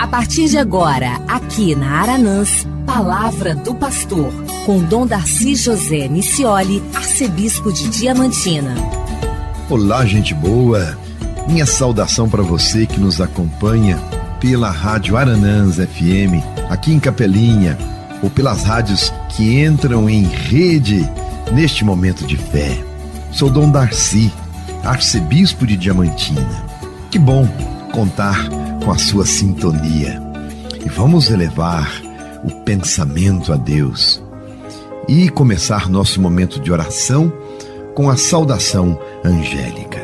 A partir de agora, aqui na Aranãs, Palavra do Pastor, com Dom Darcy José Nicioli, arcebispo de Diamantina. Olá, gente boa! Minha saudação para você que nos acompanha pela Rádio Aranãs FM, aqui em Capelinha, ou pelas rádios que entram em rede neste momento de fé. Sou Dom Darcy, arcebispo de Diamantina. Que bom contar com a sua sintonia. E vamos elevar o pensamento a Deus e começar nosso momento de oração com a saudação angélica.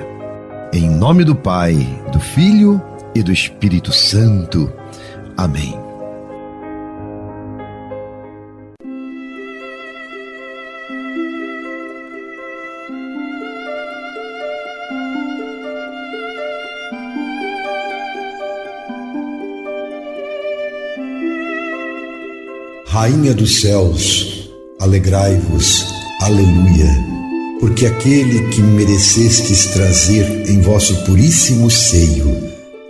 Em nome do Pai, do Filho e do Espírito Santo. Amém. Rainha dos céus, alegrai-vos, aleluia, porque aquele que merecestes trazer em vosso puríssimo seio,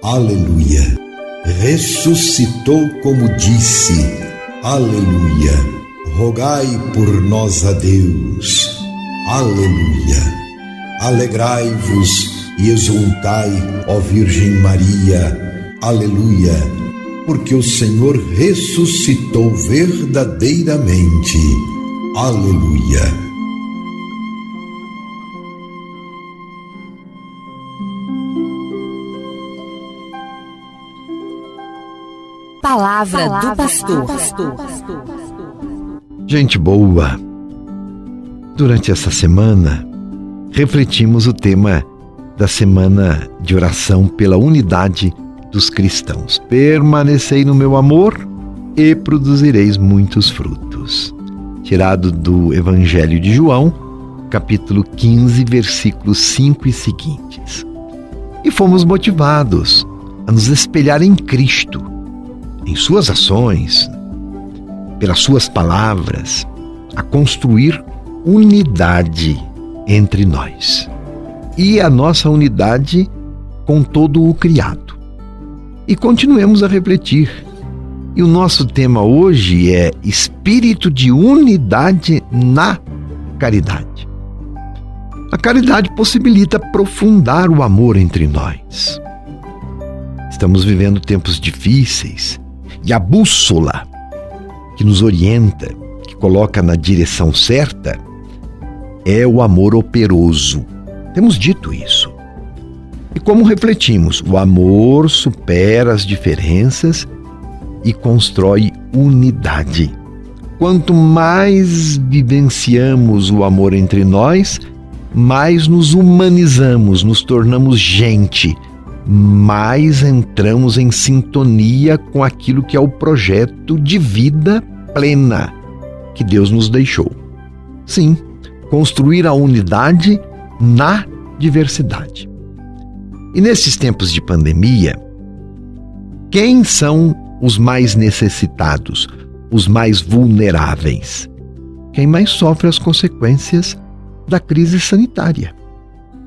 aleluia, ressuscitou como disse, aleluia, rogai por nós a Deus, aleluia, alegrai-vos e exultai, ó Virgem Maria, aleluia, porque o Senhor ressuscitou verdadeiramente. Aleluia. Palavra do Pastor. Gente boa, durante essa semana, refletimos o tema da Semana de Oração pela Unidade dos cristãos. Permanecei no meu amor e produzireis muitos frutos. Tirado do Evangelho de João, capítulo 15, versículos 5 e seguintes. E fomos motivados a nos espelhar em Cristo, em suas ações, pelas suas palavras, a construir unidade entre nós. E a nossa unidade com todo o criado. E continuemos a refletir. E o nosso tema hoje é espírito de unidade na caridade. A caridade possibilita aprofundar o amor entre nós. Estamos vivendo tempos difíceis e a bússola que nos orienta, que coloca na direção certa, é o amor operoso. Temos dito isso. E como refletimos, o amor supera as diferenças e constrói unidade. Quanto mais vivenciamos o amor entre nós, mais nos humanizamos, nos tornamos gente, mais entramos em sintonia com aquilo que é o projeto de vida plena que Deus nos deixou. Sim, construir a unidade na diversidade. E nesses tempos de pandemia, quem são os mais necessitados, os mais vulneráveis? Quem mais sofre as consequências da crise sanitária.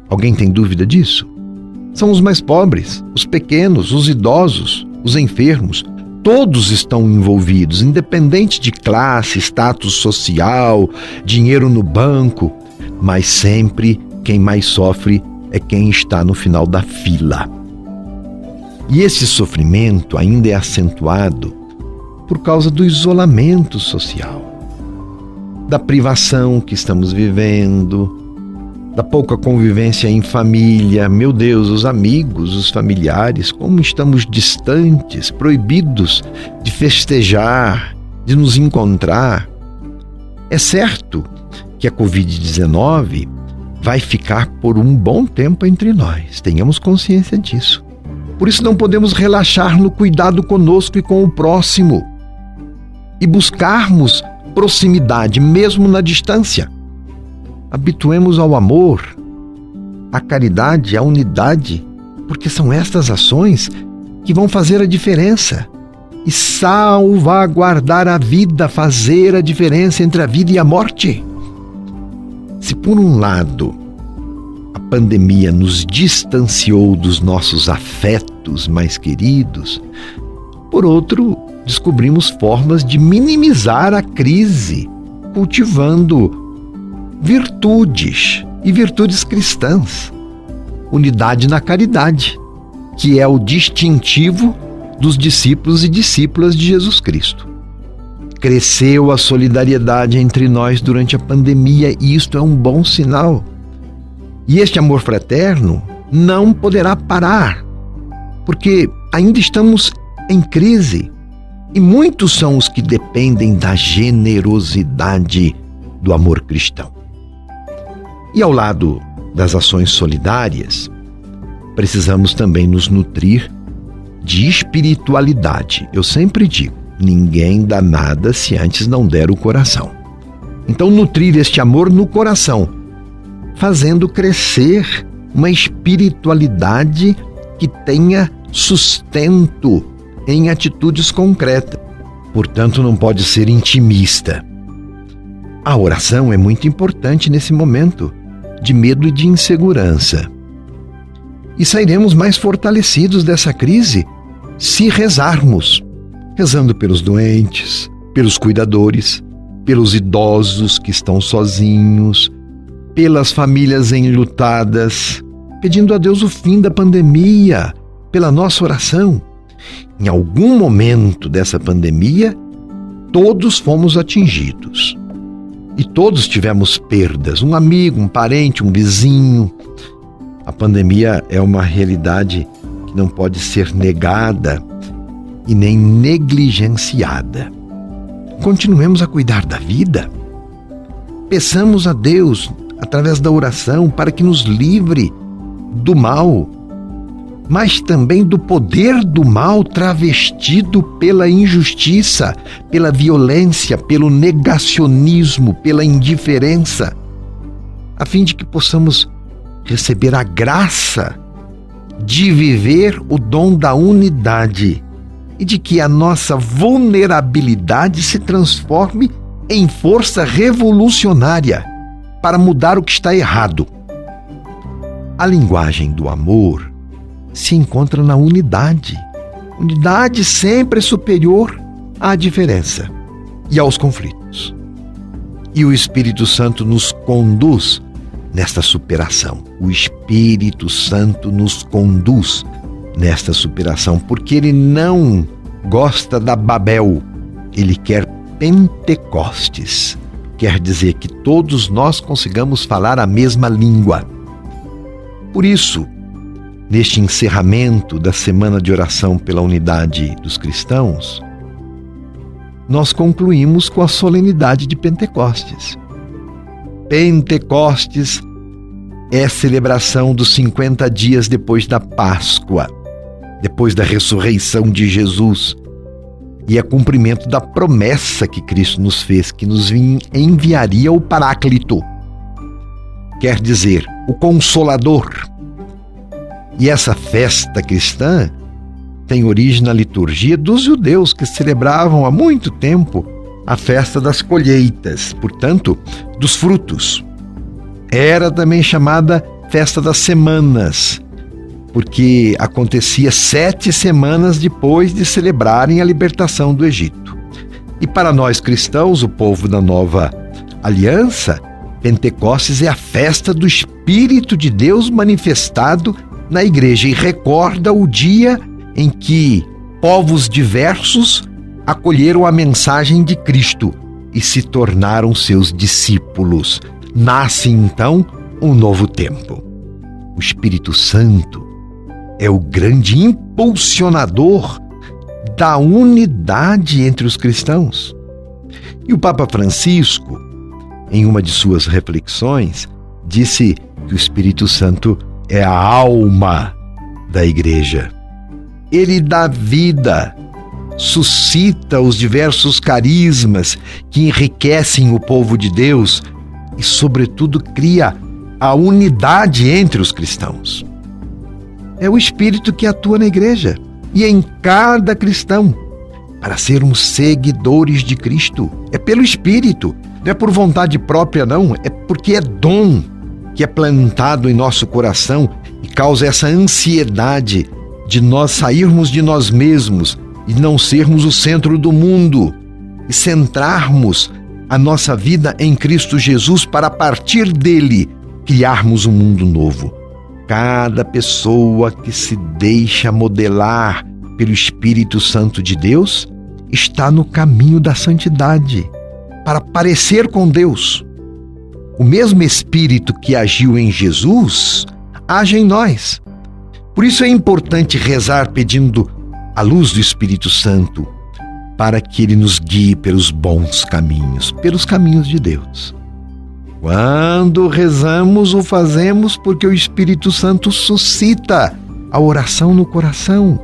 Alguém tem dúvida disso? São os mais pobres, os pequenos, os idosos, os enfermos. Todos estão envolvidos, independente de classe, status social, dinheiro no banco, mas sempre quem mais sofre é quem está no final da fila. E esse sofrimento ainda é acentuado por causa do isolamento social, da privação que estamos vivendo, da pouca convivência em família. Meu Deus, os amigos, os familiares, como estamos distantes, proibidos de festejar, de nos encontrar. É certo que a Covid-19 vai ficar por um bom tempo entre nós, tenhamos consciência disso. Por isso não podemos relaxar no cuidado conosco e com o próximo e buscarmos proximidade mesmo na distância. Habituemos ao amor, à caridade, à unidade, porque são estas ações que vão fazer a diferença e salvaguardar a vida, fazer a diferença entre a vida e a morte. Se por um lado a pandemia nos distanciou dos nossos afetos mais queridos, Por outro, descobrimos formas de minimizar a crise, cultivando virtudes e virtudes cristãs. Unidade na caridade, que é o distintivo dos discípulos e discípulas de Jesus Cristo. Cresceu a solidariedade entre nós durante a pandemia e isto é um bom sinal. E este amor fraterno não poderá parar, porque ainda estamos em crise e muitos são os que dependem da generosidade do amor cristão. E ao lado das ações solidárias, precisamos também nos nutrir de espiritualidade. Eu sempre digo, ninguém dá nada se antes não der o coração. Então, nutrir este amor no coração, fazendo crescer uma espiritualidade que tenha sustento em atitudes concretas. Portanto, não pode ser intimista. A oração é muito importante nesse momento de medo e de insegurança. E sairemos mais fortalecidos dessa crise se rezarmos, rezando pelos doentes, pelos cuidadores, pelos idosos que estão sozinhos, pelas famílias enlutadas, pedindo a Deus o fim da pandemia, pela nossa oração. Em algum momento dessa pandemia, todos fomos atingidos. E todos tivemos perdas, um amigo, um parente, um vizinho. A pandemia é uma realidade que não pode ser negada e nem negligenciada. Continuemos a cuidar da vida. Peçamos a Deus, através da oração, para que nos livre do mal, mas também do poder do mal travestido pela injustiça, pela violência, pelo negacionismo, pela indiferença, a fim de que possamos receber a graça de viver o dom da unidade e de que a nossa vulnerabilidade se transforme em força revolucionária para mudar o que está errado. A linguagem do amor se encontra na unidade. Unidade sempre é superior à diferença e aos conflitos. E o Espírito Santo nos conduz nesta superação. O Espírito Santo nos conduz nesta superação, porque ele não gosta da Babel, ele quer Pentecostes. Quer dizer que todos nós consigamos falar a mesma língua. Por isso, neste encerramento da Semana de Oração pela Unidade dos Cristãos, nós concluímos com a solenidade de Pentecostes. Pentecostes é a celebração dos 50 dias depois da Páscoa, depois da ressurreição de Jesus, e é cumprimento da promessa que Cristo nos fez, que nos enviaria o Paráclito, quer dizer, o Consolador. E essa festa cristã tem origem na liturgia dos judeus, que celebravam há muito tempo a festa das colheitas, portanto, dos frutos. Era também chamada Festa das Semanas, porque acontecia 7 semanas depois de celebrarem a libertação do Egito. E para nós cristãos, o povo da Nova Aliança, Pentecostes é a festa do Espírito de Deus manifestado na igreja e recorda o dia em que povos diversos acolheram a mensagem de Cristo e se tornaram seus discípulos. Nasce então um novo tempo. O Espírito Santo é o grande impulsionador da unidade entre os cristãos. E o Papa Francisco, em uma de suas reflexões, disse que o Espírito Santo é a alma da igreja. Ele dá vida, suscita os diversos carismas que enriquecem o povo de Deus e, sobretudo, cria a unidade entre os cristãos. É o Espírito que atua na igreja e em cada cristão para sermos seguidores de Cristo. É pelo Espírito, não é por vontade própria não, é porque é dom que é plantado em nosso coração e causa essa ansiedade de nós sairmos de nós mesmos e não sermos o centro do mundo e centrarmos a nossa vida em Cristo Jesus para, a partir dele, criarmos um mundo novo. Cada pessoa que se deixa modelar pelo Espírito Santo de Deus está no caminho da santidade, para parecer com Deus. O mesmo Espírito que agiu em Jesus age em nós. Por isso é importante rezar pedindo a luz do Espírito Santo para que ele nos guie pelos bons caminhos, pelos caminhos de Deus. Quando rezamos, o fazemos porque o Espírito Santo suscita a oração no coração.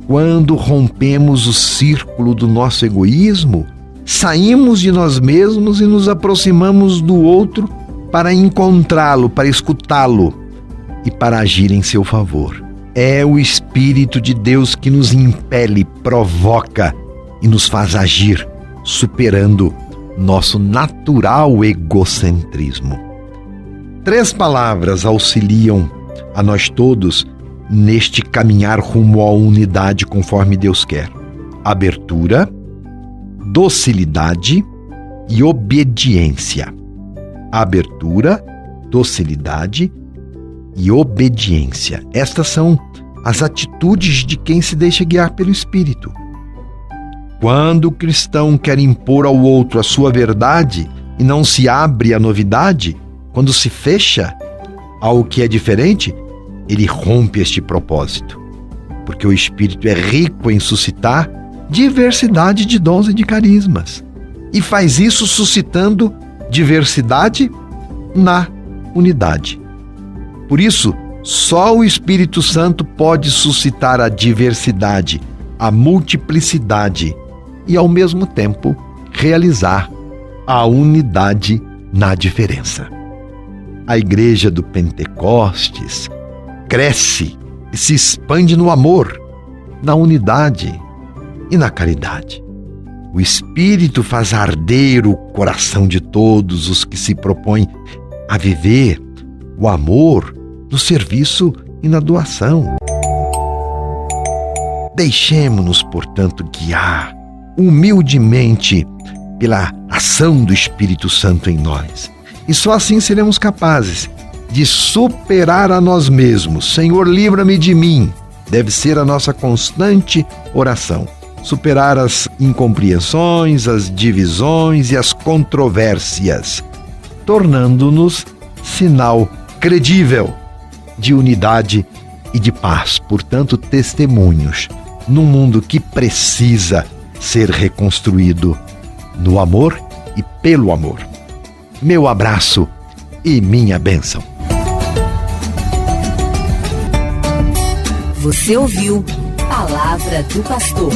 Quando rompemos o círculo do nosso egoísmo, saímos de nós mesmos e nos aproximamos do outro para encontrá-lo, para escutá-lo e para agir em seu favor. É o Espírito de Deus que nos impele, provoca e nos faz agir, superando nosso natural egocentrismo. 3 palavras auxiliam a nós todos neste caminhar rumo à unidade conforme Deus quer: abertura, docilidade e obediência. Abertura, docilidade e obediência. Estas são as atitudes de quem se deixa guiar pelo Espírito. Quando o cristão quer impor ao outro a sua verdade e não se abre à novidade, quando se fecha ao que é diferente, ele rompe este propósito, porque o Espírito é rico em suscitar diversidade de dons e de carismas, e faz isso suscitando diversidade na unidade. Por isso, só o Espírito Santo pode suscitar a diversidade, a multiplicidade e, ao mesmo tempo, realizar a unidade na diferença. A Igreja do Pentecostes cresce e se expande no amor, na unidade e na caridade. O Espírito faz arder o coração de todos os que se propõem a viver o amor no serviço e na doação. Deixemo-nos, portanto, guiar humildemente pela ação do Espírito Santo em nós. E só assim seremos capazes de superar a nós mesmos. Senhor, livra-me de mim. Deve ser a nossa constante oração. Superar as incompreensões, as divisões e as controvérsias, tornando-nos sinal credível de unidade e de paz. Portanto, testemunhos num mundo que precisa ser reconstruído no amor e pelo amor. Meu abraço e minha bênção. Você ouviu Palavra do Pastor.